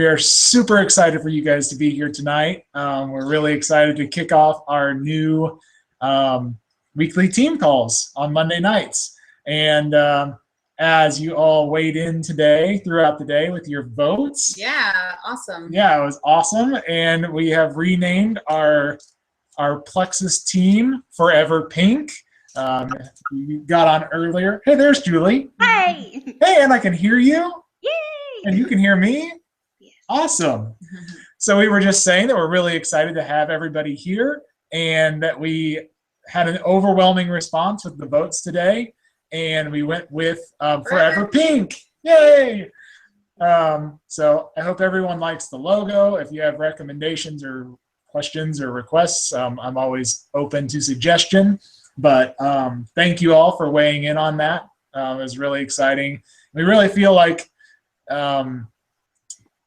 We are super excited for you guys to be here tonight. We're really excited to kick off our new weekly team calls on Monday nights. And as you all weighed in today, throughout the day with your votes. Yeah, awesome. Yeah, it was awesome. And we have renamed our Plexus team Forever Pink. You got on earlier. Hey, there's Julie. Hey. Hey, and I can hear you. Yay. And you can hear me. Yes. Awesome. So we were just saying that we're really excited to have everybody here and that we had an overwhelming response with the votes today. And we went with Forever Pink. Yay! So I hope everyone likes the logo. If you have recommendations or questions or requests, I'm always open to suggestion. But thank you all for weighing in on that. It was really exciting. We really feel like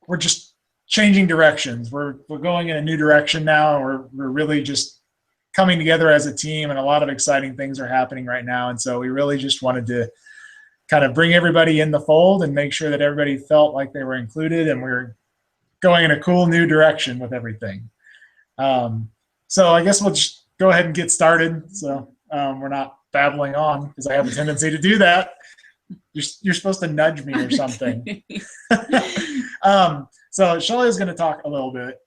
we're just changing directions. We're going in a new direction now. We're really just coming together as a team, and a lot of exciting things are happening right now. And so we really just wanted to kind of bring everybody in the fold and make sure that everybody felt like they were included, and we're going in a cool new direction with everything. So I guess we'll just go ahead and get started. So we're not babbling on, because I have a tendency to do that. You're supposed to nudge me or something. So Shelly is going to talk a little bit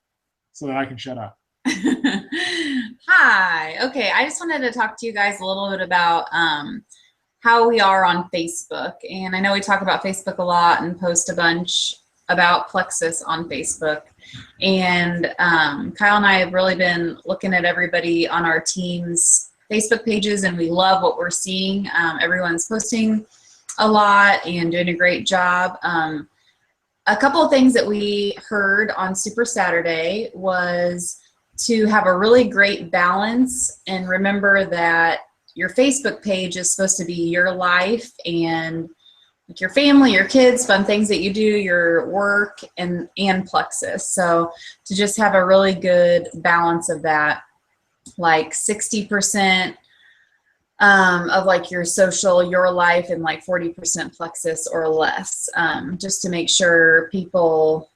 so that I can shut up. Hi. Okay, I just wanted to talk to you guys a little bit about how we are on Facebook. And I know we talk about Facebook a lot and post a bunch about Plexus on Facebook. And Kyle and I have really been looking at everybody on our team's Facebook pages, and we love what we're seeing. Everyone's posting a lot and doing a great job. A couple of things that we heard on Super Saturday was to have a really great balance and remember that your Facebook page is supposed to be your life and like your family, your kids, fun things that you do, your work, and Plexus. So to just have a really good balance of that, like 60% of like your social, your life, and like 40% Plexus or less, just to make sure people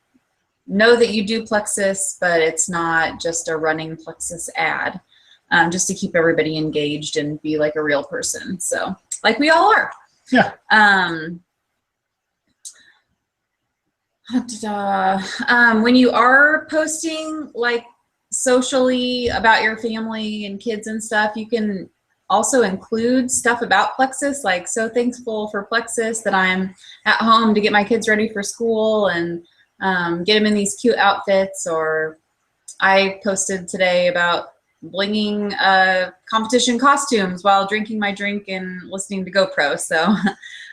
know that you do Plexus, but it's not just a running Plexus ad, just to keep everybody engaged and be like a real person. So like we all are. Yeah. When you are posting like socially about your family and kids and stuff, you can also include stuff about Plexus, like so thankful for Plexus that I'm at home to get my kids ready for school and get them in these cute outfits. Or I posted today about blinging competition costumes while drinking my drink and listening to GoPro. So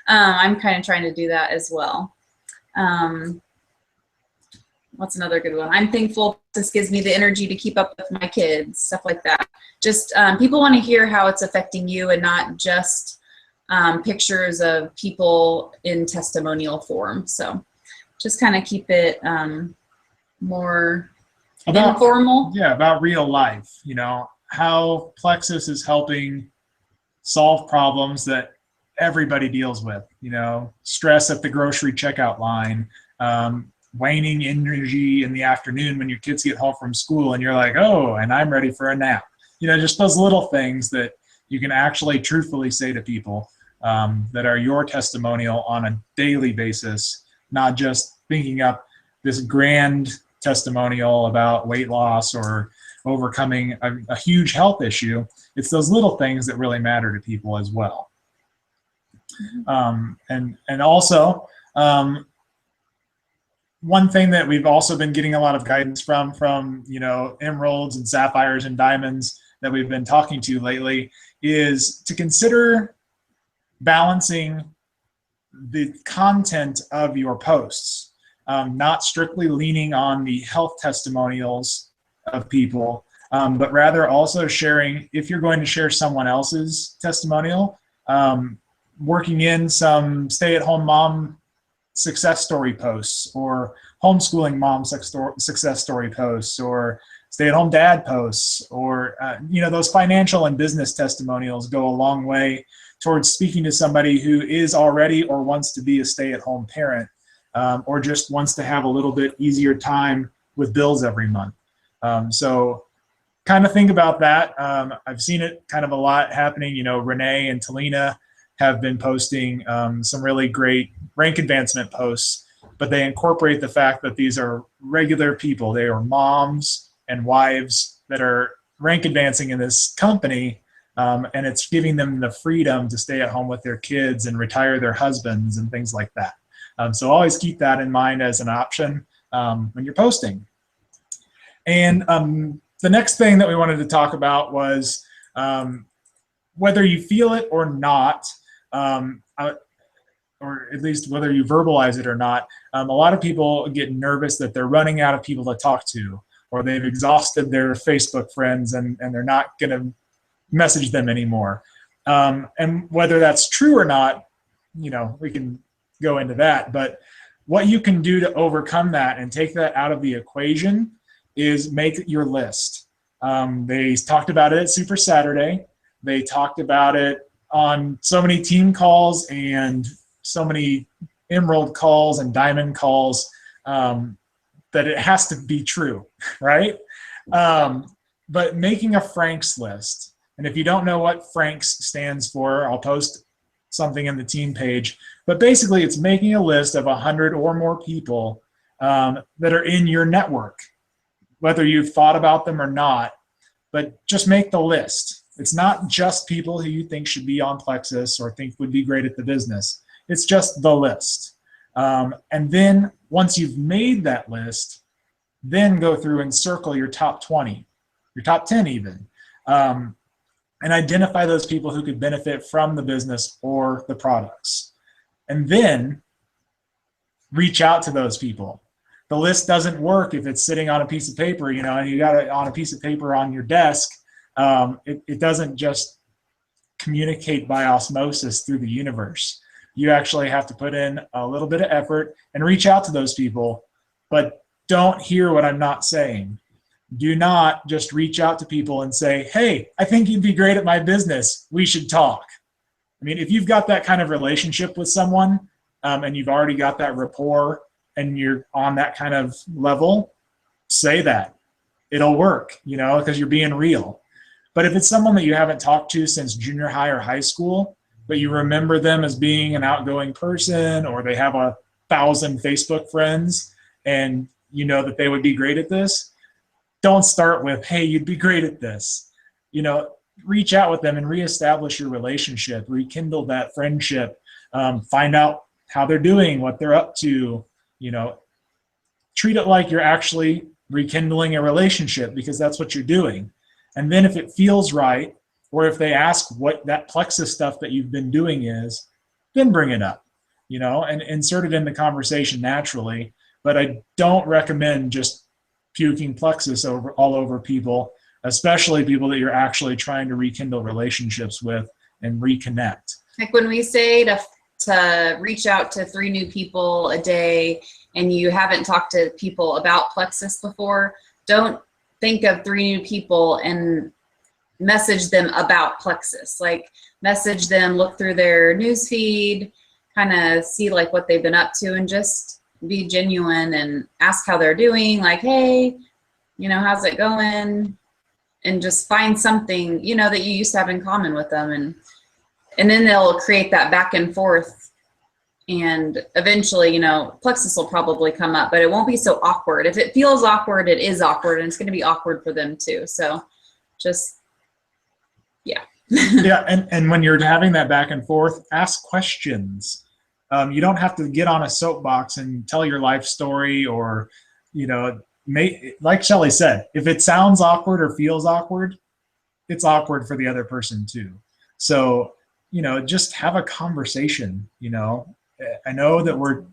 I'm kind of trying to do that as well. What's another good one? I'm thankful this gives me the energy to keep up with my kids, stuff like that. Just people want to hear how it's affecting you and not just pictures of people in testimonial form. So just kind of keep it more informal. Yeah, about real life, you know, how Plexus is helping solve problems that everybody deals with, you know, stress at the grocery checkout line, waning energy in the afternoon when your kids get home from school and you're like, oh, and I'm ready for a nap. You know, just those little things that you can actually truthfully say to people that are your testimonial on a daily basis, not just thinking up this grand testimonial about weight loss or overcoming a huge health issue. It's those little things that really matter to people as well. And also, one thing that we've also been getting a lot of guidance from you know, emeralds and sapphires and diamonds that we've been talking to lately is to consider balancing the content of your posts, not strictly leaning on the health testimonials of people, but rather also sharing, if you're going to share someone else's testimonial, working in some stay-at-home mom success story posts or homeschooling mom success story posts or stay-at-home dad posts, or you know, those financial and business testimonials go a long way towards speaking to somebody who is already or wants to be a stay-at-home parent or just wants to have a little bit easier time with bills every month. So kind of think about that. I've seen it kind of a lot happening. You know, Renee and Talina have been posting some really great rank advancement posts, but they incorporate the fact that these are regular people. They are moms and wives that are rank advancing in this company, and it's giving them the freedom to stay at home with their kids and retire their husbands and things like that. So always keep that in mind as an option when you're posting. And the next thing that we wanted to talk about was whether you feel it or not, or at least whether you verbalize it or not. A lot of people get nervous that they're running out of people to talk to, or they've exhausted their Facebook friends and they're not going to message them anymore. And whether that's true or not, you know, we can go into that. But what you can do to overcome that and take that out of the equation is make your list. They talked about it at Super Saturday. They talked about it on so many team calls and so many Emerald calls and Diamond calls that it has to be true, right? But making a Franks list, and if you don't know what Franks stands for, I'll post something in the team page, but basically it's making a list of 100 or more people that are in your network, whether you've thought about them or not, but just make the list. It's not just people who you think should be on Plexus or think would be great at the business. It's just the list. And then once you've made that list, then go through and circle your top 20, your top 10 even, and identify those people who could benefit from the business or the products. And then reach out to those people. The list doesn't work if it's sitting on a piece of paper, you know, and you got it on a piece of paper on your desk. It doesn't just communicate by osmosis through the universe. You actually have to put in a little bit of effort and reach out to those people, but don't hear what I'm not saying. Do not just reach out to people and say, hey, I think you'd be great at my business. We should talk. I mean, if you've got that kind of relationship with someone and you've already got that rapport and you're on that kind of level, say that. It'll work, you know, because you're being real. But if it's someone that you haven't talked to since junior high or high school, but you remember them as being an outgoing person, or they have 1,000 Facebook friends and you know that they would be great at this, don't start with, hey, you'd be great at this. You know, reach out with them and reestablish your relationship, rekindle that friendship, find out how they're doing, what they're up to, you know, treat it like you're actually rekindling a relationship, because that's what you're doing. And then if it feels right, or if they ask what that Plexus stuff that you've been doing is, then bring it up, you know, and insert it in the conversation naturally. But I don't recommend just puking Plexus all over people, especially people that you're actually trying to rekindle relationships with and reconnect. Like when we say to reach out to 3 new people a day and you haven't talked to people about Plexus before, don't think of 3 new people and message them about Plexus. Like message them, look through their news feed, kind of see like what they've been up to, and just be genuine and ask how they're doing. Like, hey, you know, how's it going? And just find something, you know, that you used to have in common with them. And then they'll create that back and forth. And eventually, you know, Plexus will probably come up, but it won't be so awkward. If it feels awkward, it is awkward, and it's going to be awkward for them too. So just, yeah. Yeah, and when you're having that back and forth, ask questions. You don't have to get on a soapbox and tell your life story, or, you know, like Shelly said, if it sounds awkward or feels awkward, it's awkward for the other person too. So, you know, just have a conversation. You know, I know that we're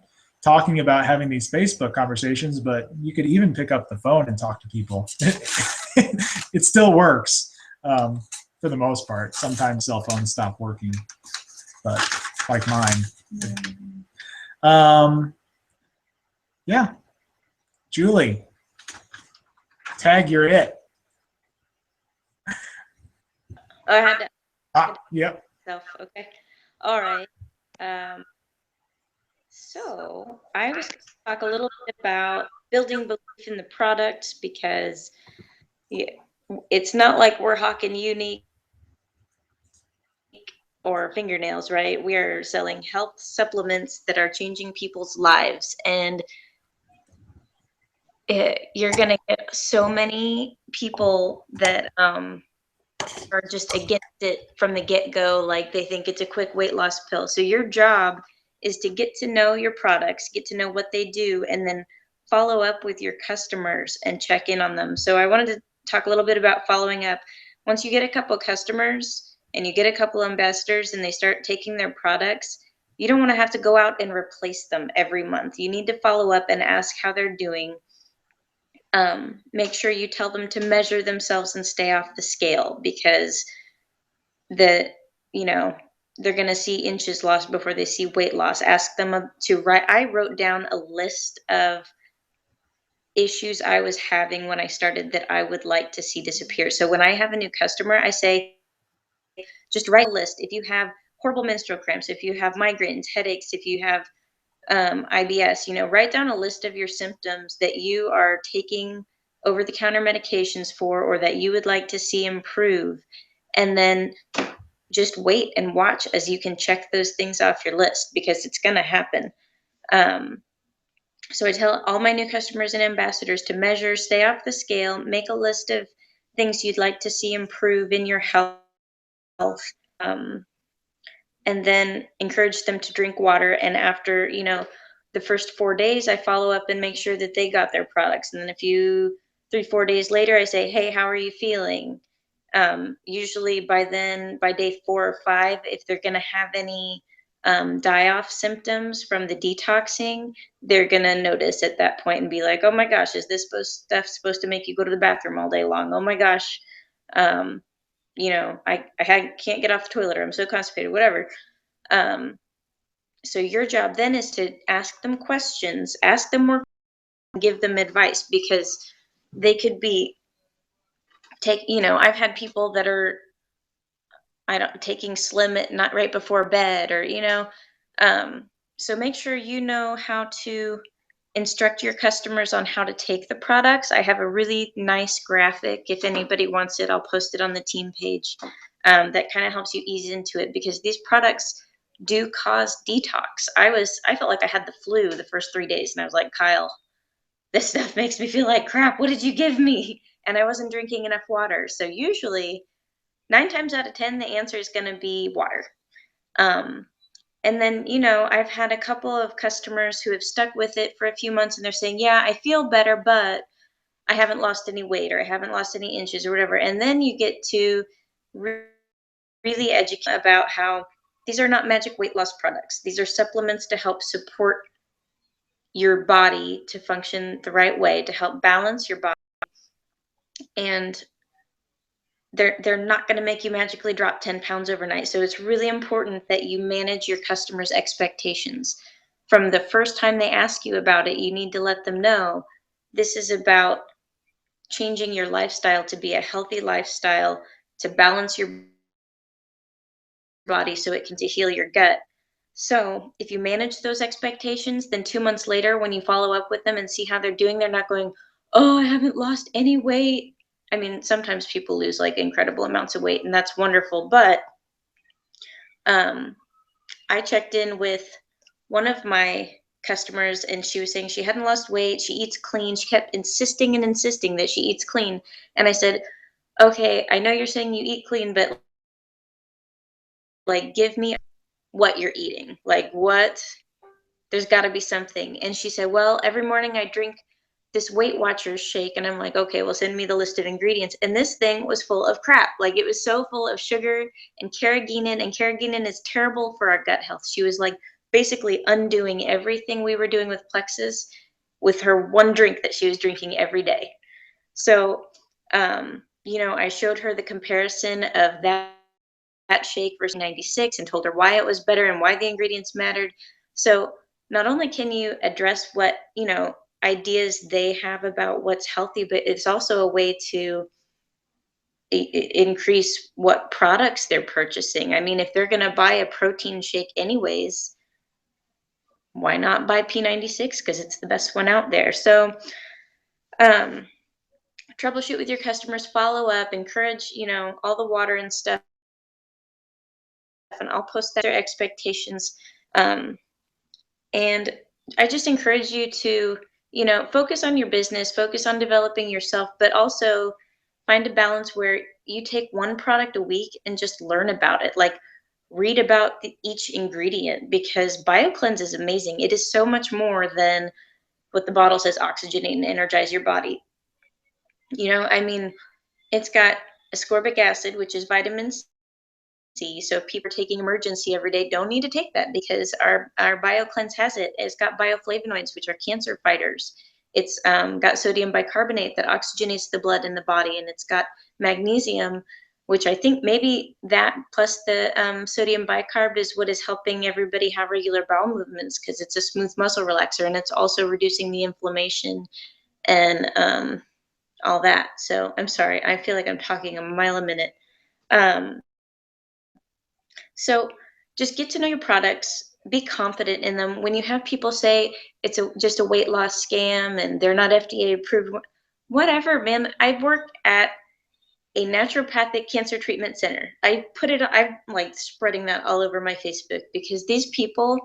talking about having these Facebook conversations, but you could even pick up the phone and talk to people. It still works for the most part. Sometimes cell phones stop working, but like mine. Yeah, Julie, tag, you're it. Oh, I had Yep. self. Okay. All right. So I was going to talk a little bit about building belief in the product because it's not like we're hawking unique or fingernails, right? We are selling health supplements that are changing people's lives. And you're going to get so many people that are just against it from the get-go. Like they think it's a quick weight loss pill. So your job is to get to know your products, get to know what they do, and then follow up with your customers and check in on them. So I wanted to talk a little bit about following up. Once you get a couple customers and you get a couple ambassadors and they start taking their products, you don't want to have to go out and replace them every month. You need to follow up and ask how they're doing. Make sure you tell them to measure themselves and stay off the scale, because you know, they're going to see inches lost before they see weight loss. Ask them to write. I wrote down a list of issues I was having when I started that I would like to see disappear. So when I have a new customer, I say, just write a list. If you have horrible menstrual cramps, if you have migraines, headaches, if you have IBS, write down a list of your symptoms that you are taking over-the-counter medications for, or that you would like to see improve. And then just wait and watch as you can check those things off your list, because it's going to happen. So I tell all my new customers and ambassadors to measure, stay off the scale, make a list of things you'd like to see improve in your health. And then encourage them to drink water. And after, the first 4 days, I follow up and make sure that they got their products. And then 3-4 days later, I say, hey, how are you feeling? Usually by day 4 or 5, if they're going to have any die-off symptoms from the detoxing, they're going to notice at that point and be like, oh my gosh, is this stuff supposed to make you go to the bathroom all day long? Oh my gosh. I can't get off the toilet, or I'm so constipated, whatever. So your job then is to ask them questions, ask them more, give them advice, because they could be I've had people that are taking Slim at not right before bed, or so make sure you know how to instruct your customers on how to take the products. I have a really nice graphic. If anybody wants it, I'll post it on the team page. That kind of helps you ease into it, because these products do cause detox. I felt like I had the flu the first 3 days, and I was like, Kyle, this stuff makes me feel like crap. What did you give me? And I wasn't drinking enough water. So usually 9 times out of 10, the answer is going to be water. And then, I've had a couple of customers who have stuck with it for a few months, and they're saying, yeah, I feel better, but I haven't lost any weight, or I haven't lost any inches, or whatever. And then you get to really educate about how these are not magic weight loss products. These are supplements to help support your body to function the right way, to help balance your body. And they're not going to make you magically drop 10 pounds overnight. So it's really important that you manage your customers' expectations. From the first time they ask you about it, you need to let them know this is about changing your lifestyle to be a healthy lifestyle, to balance your body so it can to heal your gut. So if you manage those expectations, then 2 months later, when you follow up with them and see how they're doing, they're not going, oh, I haven't lost any weight. I mean, sometimes people lose like incredible amounts of weight, and that's wonderful. But I checked in with one of my customers, and she was saying she hadn't lost weight. She eats clean. She kept insisting and insisting that she eats clean. And I said, okay, I know you're saying you eat clean, but like, give me what you're eating. Like, what? There's got to be something. And she said, well, every morning I drink this Weight Watchers shake. And I'm like, okay, well, send me the list of ingredients. And this thing was full of crap. Like, it was so full of sugar and carrageenan, and carrageenan is terrible for our gut health. She was like basically undoing everything we were doing with Plexus with her one drink that she was drinking every day. So, I showed her the comparison of that shake versus 96, and told her why it was better and why the ingredients mattered. So not only can you address what, ideas they have about what's healthy, but it's also a way to increase what products they're purchasing. I mean, if they're going to buy a protein shake anyways, why not buy P96? Because it's the best one out there. So troubleshoot with your customers, follow up, encourage, all the water and stuff. And I'll post that their expectations. And I just encourage you to, focus on your business, focus on developing yourself, but also find a balance where you take one product a week and just learn about it. Like, read about each ingredient, because BioCleanse is amazing. It is so much more than what the bottle says: oxygenate and energize your body. It's got ascorbic acid, which is vitamin C. So if people are taking Emergen-C every day, don't need to take that, because our BioCleanse has it. It's got bioflavonoids, which are cancer fighters. It's got sodium bicarbonate that oxygenates the blood in the body, and it's got magnesium, which I think maybe that plus the sodium bicarb is what is helping everybody have regular bowel movements, because it's a smooth muscle relaxer, and it's also reducing the inflammation and all that. So I'm sorry, I feel like I'm talking a mile a minute. So just get to know your products, be confident in them. When you have people say it's just a weight loss scam and they're not FDA approved, whatever, man. I work at a naturopathic cancer treatment center. I'm like spreading that all over my Facebook, because these people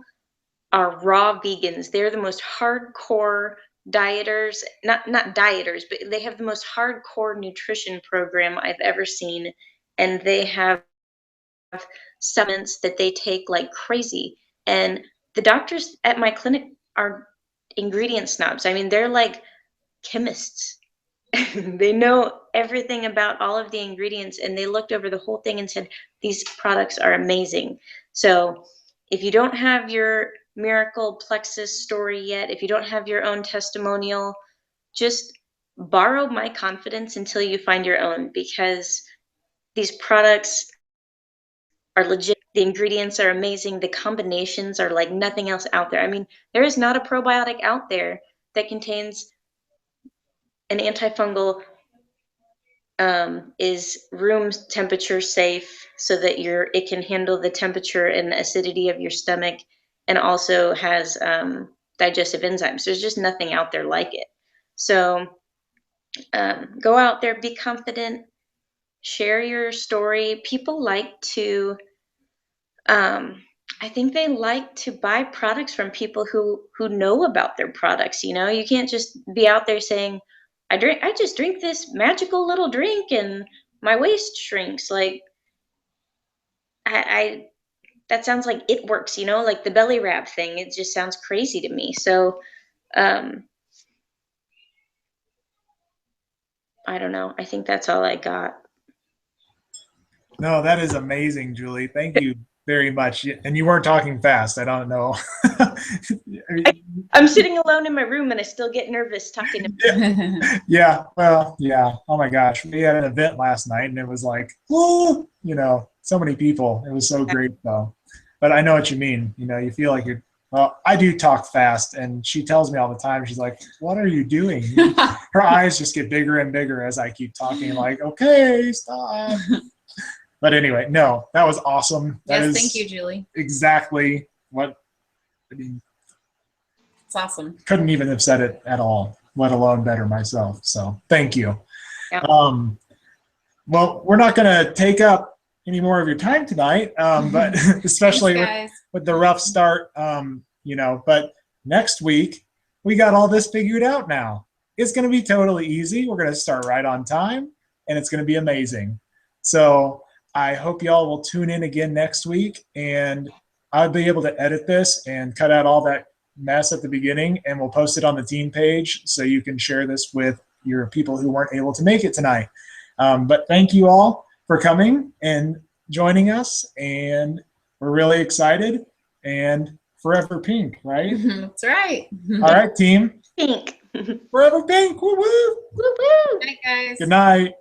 are raw vegans. They're the most hardcore dieters, not dieters, but they have the most hardcore nutrition program I've ever seen. And they have supplements that they take like crazy. And the doctors at my clinic are ingredient snobs. I mean, they're like chemists. They know everything about all of the ingredients, and they looked over the whole thing and said, these products are amazing. So if you don't have your miracle plexus story yet, if you don't have your own testimonial, just borrow my confidence until you find your own, because these products are legit. The ingredients are amazing. The combinations are like nothing else out there. I mean, there is not a probiotic out there that contains an antifungal, is room temperature safe, so that it can handle the temperature and acidity of your stomach, and also has digestive enzymes. There's just nothing out there like it. So go out there, be confident, share your story. People like to, I think they like to buy products from people who know about their products. You can't just be out there saying, I just drink this magical little drink and my waist shrinks. Like, that sounds like it works, like the belly wrap thing. It just sounds crazy to me. So, I don't know. I think that's all I got. No, that is amazing, Julie. Thank you very much. And you weren't talking fast. I don't know. I'm sitting alone in my room and I still get nervous talking to Yeah. Well, yeah. Oh my gosh. We had an event last night and it was like, whoa, so many people. It was so great though. But I know what you mean. You feel like well, I do talk fast, and she tells me all the time, she's like, what are you doing? Her eyes just get bigger and bigger as I keep talking, like, okay, stop. But anyway, no, that was awesome. Yes, thank you, Julie. Exactly what, it's awesome. Couldn't even have said it at all, let alone better myself. So thank you. Yeah. Well, we're not going to take up any more of your time tonight, but especially with the rough start, but next week we got all this figured out now. It's going to be totally easy. We're going to start right on time, and it's going to be amazing. So I hope y'all will tune in again next week, and I'll be able to edit this and cut out all that mess at the beginning, and we'll post it on the team page so you can share this with your people who weren't able to make it tonight. But thank you all for coming and joining us, and we're really excited, and forever pink, right? That's right. All right, team. Pink. Forever pink. Woo woo. Woo woo. Good night, guys. Good night.